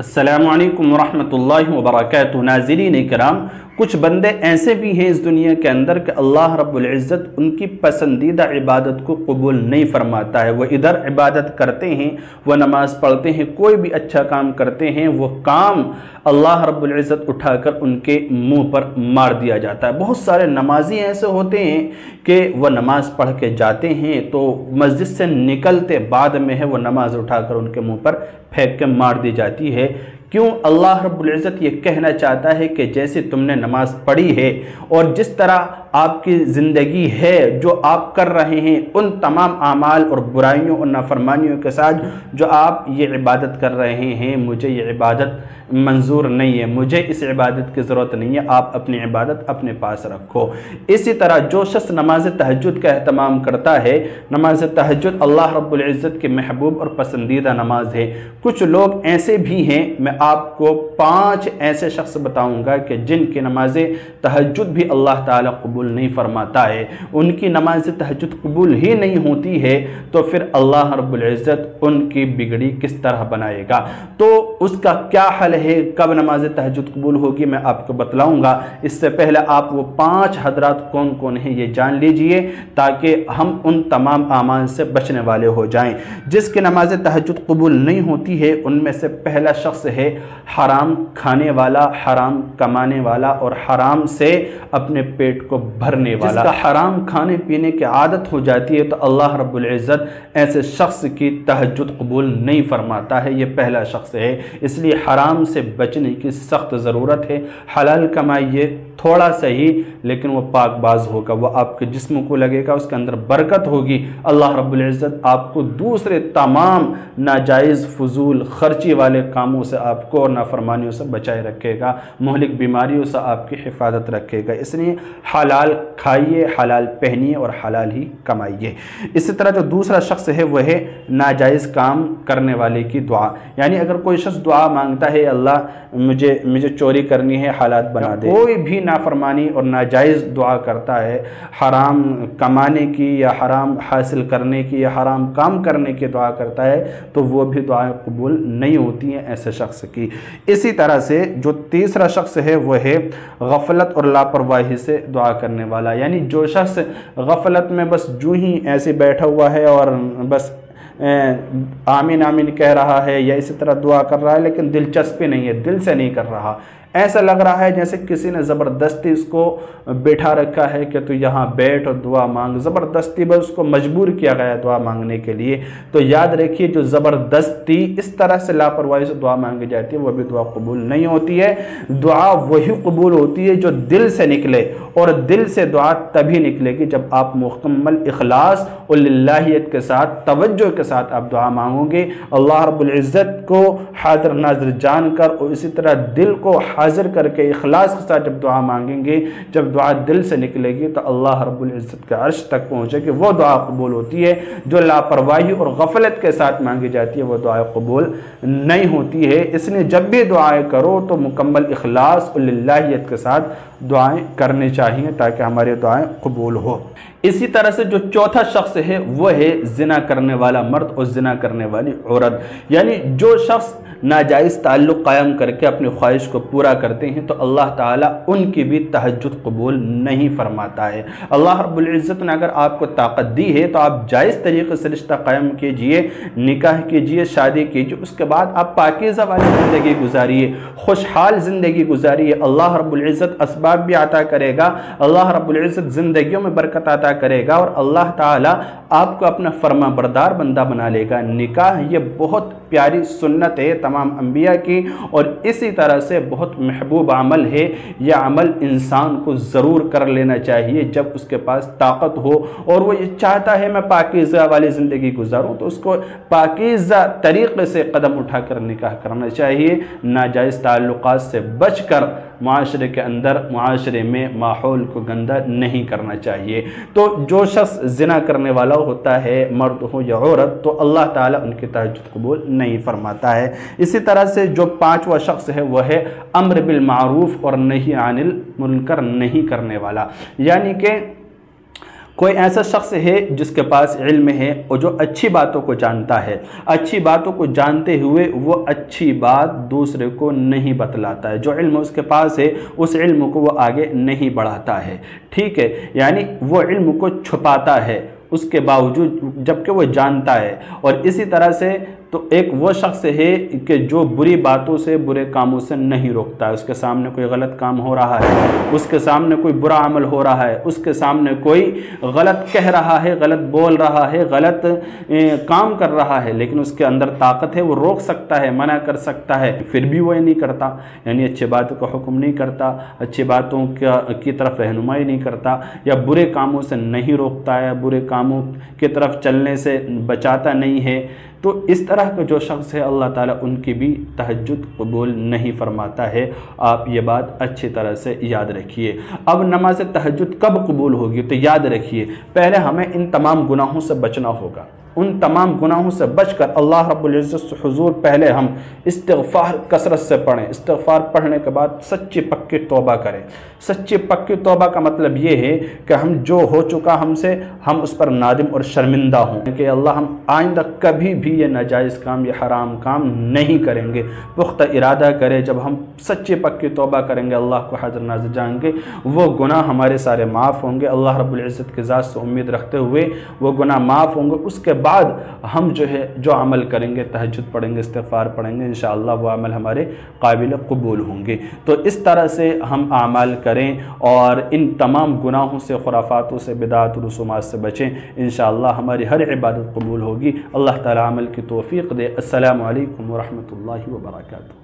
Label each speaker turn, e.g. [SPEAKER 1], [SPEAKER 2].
[SPEAKER 1] अस्सलामुअलैकुम वरहमतुल्लाहि वबरकातुहू। नाज़रीन इकराम, कुछ बंदे ऐसे भी हैं इस दुनिया के अंदर कि अल्लाह रब्बुल इज़्ज़त उनकी पसंदीदा इबादत को कबूल नहीं फरमाता है। वो इधर इबादत करते हैं, वह नमाज़ पढ़ते हैं, कोई भी अच्छा काम करते हैं, वो काम अल्लाह रब्बुल इज़्ज़त उठाकर उनके मुंह पर मार दिया जाता है। बहुत सारे नमाजी ऐसे होते हैं कि वह नमाज़ पढ़ के जाते हैं तो मस्जिद से निकलते बाद में है वो नमाज़ उठाकर उनके मुंह पर फेंक के मार दी जाती है। क्यों? अल्लाह रब्बुल इज़्ज़त ये कहना चाहता है कि जैसे तुमने नमाज़ पढ़ी है और जिस तरह आपकी ज़िंदगी है, जो आप कर रहे हैं उन तमाम आमाल और बुराइयों और नाफरमानियों के साथ जो आप ये इबादत कर रहे हैं, मुझे ये इबादत मंजूर नहीं है, मुझे इस इबादत की ज़रूरत नहीं है, आप अपनी इबादत अपने पास रखो। इसी तरह जो शख्स नमाज तहज्जुद का एहतमाम करता है, नमाज तहज्जुद अल्लाह रब्बुल इज़्ज़त की महबूब और पसंदीदा नमाज है। कुछ लोग ऐसे भी हैं, मैं आपको 5 ऐसे शख्स बताऊंगा कि जिनकी नमाज तहज्जुद भी अल्लाह ताला कबूल नहीं फरमाता है, उनकी नमाज तहज्जुद कबूल ही नहीं होती है, तो फिर अल्लाह रब्बुल इज़्ज़त उनकी बिगड़ी किस तरह बनाएगा। तो उसका क्या हल है, कब नमाज तहज्जुद कबूल होगी, मैं आपको बतलाऊंगा। इससे पहले आप वो 5 हज़रात कौन कौन हैं ये जान लीजिए, ताकि हम उन तमाम आमाल से बचने वाले हो जाएं। जिसकी नमाज तहज्जुद कबूल नहीं होती है उनमें से पहला शख्स है हराम खाने वाला, हराम कमाने वाला और हराम से अपने पेट को भरने वाला। जिसका हराम खाने पीने की आदत हो जाती है तो अल्लाह रब्बुल इज़्ज़त ऐसे शख्स की तहज्जुद कबूल नहीं फरमाता है। ये पहला शख्स है, इसलिए हराम से बचने की सख्त ज़रूरत है। हलाल कमाइए, थोड़ा सही, लेकिन वो पाकबाज होगा, वो आपके जिस्म को लगेगा, उसके अंदर बरकत होगी। अल्लाह रब्बुल इज़्ज़त आपको दूसरे तमाम नाजायज़ फजूल खर्ची वाले कामों से आपको और नाफरमानियों से बचाए रखेगा, मुहलिक बीमारियों से आपकी हिफाजत रखेगा। इसलिए हलाल खाइए, हलाल पहनिए और हलाल ही कमाइए। इसी तरह जो दूसरा शख्स है वह है नाजायज़ काम करने वाले की दुआ। यानी अगर कोई शख्स दुआ मांगता है, अल्लाह मुझे चोरी करनी है, हालात बना दे, कोई भी नाफरमानी और नाजायज़ दुआ करता है, हराम कमाने की या हराम हासिल करने की या हराम काम करने की दुआ करता है, तो वो भी दुआएं कबूल नहीं होती हैं ऐसे शख्स की। इसी तरह से जो तीसरा शख्स है वह है गफलत और लापरवाही से दुआ करने वाला। यानी जो शख्स गफलत में बस जूं ही ऐसे बैठा हुआ है और बस आमीन आमीन कह रहा है या इसी तरह दुआ कर रहा है, लेकिन दिलचस्पी नहीं है, दिल से नहीं कर रहा, ऐसा लग रहा है जैसे किसी ने ज़बरदस्ती उसको बैठा रखा है कि तू यहाँ बैठ और दुआ मांग, ज़बरदस्ती बस उसको मजबूर किया गया दुआ मांगने के लिए। तो याद रखिए, जो ज़बरदस्ती इस तरह से लापरवाही से दुआ मांगी जाती है वह भी दुआ कबूल नहीं होती है। दुआ वही कबूल होती है जो दिल से निकले, और दिल से दुआ तभी निकलेगी जब आप मुकम्मल इखलास और लिल्लाहियत के साथ, तवज्जो के साथ आप दुआ मांगोगे। अल्लाह रब्बुल इज़्ज़त को हाज़िर नाज़िर जानकर और इसी तरह दिल को हाजिर करके इखलास के साथ जब दुआ मांगेंगे, जब दुआ दिल से निकलेगी तो अल्लाह रब्बुल इज़्ज़त के अर्श तक पहुँचेगी, वो दुआ कबूल होती है। जो लापरवाही और गफलत के साथ मांगी जाती है वो दुआ कबूल नहीं होती है। इसलिए जब भी दुआएं करो तो मुकम्मल इखलास और लिल्लाहियत के साथ दुआएं करनी चाहिए ताकि हमारी दुआएं कबूल हो। इसी तरह से जो चौथा शख्स है वो है जिना करने वाला मर्द और जिना करने वाली औरत। यानी जो शख्स नाजायज़ ताल्लुक़ कायम करके अपनी ख्वाहिश को पूरा करते हैं तो अल्लाह ताला उनकी भी तहज्जुद कबूल नहीं फरमाता है। अल्लाह रब्बुल इज़्ज़त ने अगर आपको ताकत दी है तो आप जायज़ तरीक़े से रिश्ता कायम कीजिए, निकाह कीजिए, शादी कीजिए, उसके बाद आप पाकीज़ा वाली ज़िंदगी गुजारिए, खुशहाल ज़िंदगी गुजारिए। अल्लाह रब्बुल इज़्ज़त असबाब भी अता करेगा, अल्लाह रब्बुल इज़्ज़त ज़िंदगियों में बरकत अता करेगा और अल्लाह ताला आपको अपना फरमा बरदार बंदा बना लेगा। निकाह ये बहुत प्यारी सुन्नत है तमाम अंबिया की, और इसी तरह से बहुत महबूब अमल है। यह अमल इंसान को ज़रूर कर लेना चाहिए जब उसके पास ताकत हो और वो ये चाहता है मैं पाकीज़ा वाली ज़िंदगी गुजारूँ, तो उसको पाकीज़ा तरीक़े से कदम उठाकर निकाह करना चाहिए। नाजायज़ ताल्लुक़ात से बचकर माशरे के अंदर, माशरे में माहौल को गंदा नहीं करना चाहिए। तो जो शख्स ज़िना करने वाला होता है, मर्द हो या औरत, तो अल्लाह ताला उनकी तहज्जुद कबूल नहीं फरमाता है। इसी तरह से जो 5वां शख्स है वह है अम्र बिल मारूफ और नही अनिल मुनकर नहीं करने वाला। यानी कि कोई ऐसा शख्स है जिसके पास इल्म है और जो अच्छी बातों को जानता है, अच्छी बातों को जानते हुए वो अच्छी बात दूसरे को नहीं बतलाता है, जो इल्म उसके पास है उस इल्म को वो आगे नहीं बढ़ाता है, ठीक है, यानी वो इल्म को छुपाता है उसके बावजूद जबकि वो जानता है। और इसी तरह से तो एक वो शख्स है कि जो बुरी बातों से बुरे कामों से नहीं रोकता है, उसके सामने कोई गलत काम हो रहा है, उसके सामने कोई बुरा अमल हो रहा है, उसके सामने कोई गलत कह रहा है, गलत बोल रहा है, गलत काम कर रहा है, लेकिन उसके अंदर ताकत है, वो रोक सकता है, मना कर सकता है, फिर भी वो ये नहीं करता, यानी अच्छी बातों का हुक्म नहीं करता, अच्छी बातों की तरफ रहनुमाई नहीं करता, या बुरे कामों से नहीं रोकता है, बुरे कामों की तरफ चलने से बचाता नहीं है, तो इस तरह का जो शख्स है अल्लाह ताला उनकी भी तहज्जुद कबूल नहीं फरमाता है। आप ये बात अच्छी तरह से याद रखिए। अब नमाज तहज्जुद कब कबूल होगी, तो याद रखिए पहले हमें इन तमाम गुनाहों से बचना होगा। उन तमाम गुनाहों से बचकर अल्लाह रब्बुल इज़्ज़त से हुज़ूर पहले हम इस्तिग़फ़ार कसरत से पढ़ें, इस्तिग़फ़ार पढ़ने के बाद सच्ची पक्की तौबा करें। सच्ची पक्की तौबा का मतलब ये है कि हम जो हो चुका हमसे हम उस पर नादिम और शर्मिंदा हों कि अल्लाह हम आइंदा कभी भी ये नाजायज़ काम ये हराम काम नहीं करेंगे। पुख्ता इरादा करें, जब हम सच्ची पक्की तौबा करेंगे अल्लाह को हाज़िर नाज़िर जानेंगे, वो गुनाह हमारे सारे माफ़ होंगे। अल्लाह रब्बुल इज़्ज़त की ज़ात से उम्मीद रखते हुए वो गुनाह माफ़ होंगे। उसके बाद हम जो अमल करेंगे, तहज्जुद पढ़ेंगे, इस्तिग़फ़ार पढ़ेंगे, इंशाअल्लाह वो अमल हमारे काबिल कबूल होंगे। तो इस तरह से हम आमाल करें और इन तमाम गुनाहों से, खुराफातों से, बिदात और रसूमात से बचें। इंशाअल्लाह हमारी हर इबादत कबूल होगी। अल्लाह ताला अमल की तौफ़ीक़ दे। अस्सलामु अलैकुम व रहमतुल्लाहि व बरकातुहू।